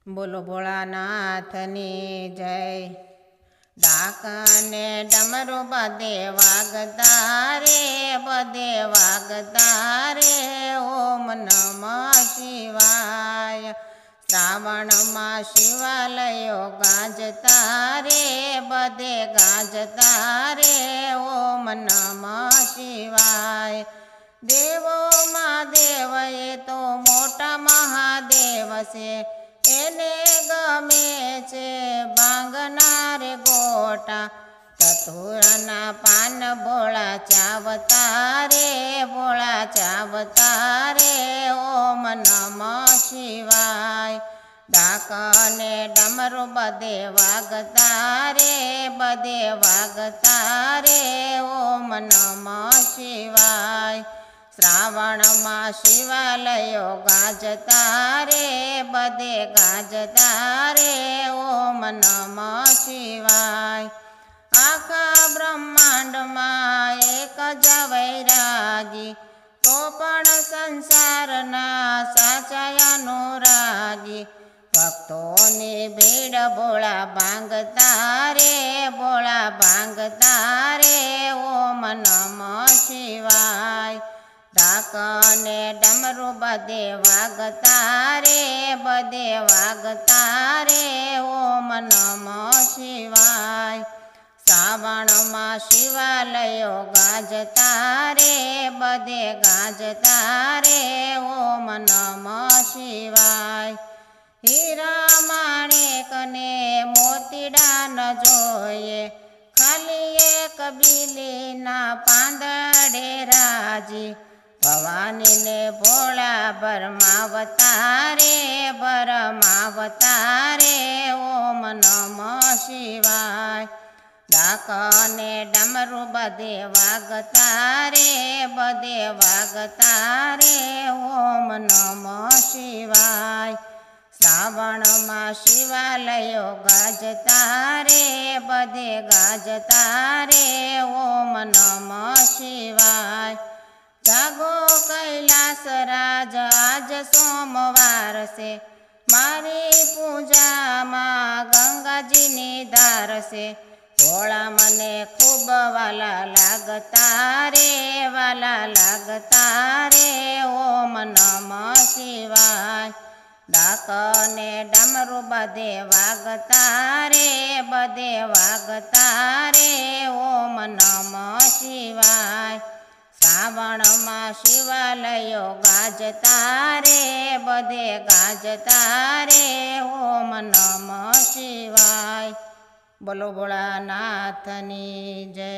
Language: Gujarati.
બોલો ભોળાનાથની જય। ડાકને ડમરું બધે વાગતા રે ઓમ નમઃ શિવાય। શ્રાવણમાં શિવાલયો ગાજતા રે બધે ગાજતા રે ઓમ નમઃ શિવાય। દેવોમાં દેવ એ તો મોટા મહાદેવ છે, એને ગમે છે ભાંગનાર ગોટા। ધતુરના પાન ભોળા ચાવતા રે ઓમ નમઃ શિવાય। ડાકને ડમરું બધે વાગતા રે ઓમ નમઃ શિવાય। શ્રાવણમાં શિવાલયો ગાજતા રે બધે ગાજતા રે ઓમ નમઃ શિવાય। આખા બ્રહ્માંડમાં એક જ વૈરાગી, તો પણ સંસારના સાચા અનુરાગી। ભક્તોની ભીડ ભોળા ભાંગતા રે ઓમ નમઃ શિવાય। ડાકને ડમરું બધે વાગતા રે ઓમ નમઃ શિવાય। શ્રાવણમાં શિવાલયો ગાજતા રે બધે ગાજતા રે ઓમ નમઃ શિવાય। હીરા માણેકને મોતીડા ન જોઈએ, ખાલી એક બીલીના પાંદડે રાજી। ભવાનીને ભોળા ભરમાવતા રે ઓમ નમઃ શિવાય। ડાકને ડમરું બધે વાગતા રે ઓમ નમઃ શિવાય। શ્રાવણમાં શિવાલયો ગાજતા રે બધે ગાજતા રે ઓમ નમઃ શિવાય। જાગો કૈલાસ રાજ આજ સોમવાર છે, મારી પૂજામાં ગંગાજીની ધાર છે। ભોળા મને ખૂબ વાલા લાગતા રે ઓમ નમઃ શિવાય। ડાકને ડમરું બધે વાગતા રે ઓમ નમઃ શિવાય। શ્રાવણમાં શિવાલયો ગાજતા રે બધે ગાજતા રે ઓમ નમઃ શિવાય। બોલો ભોળાનાથની જય।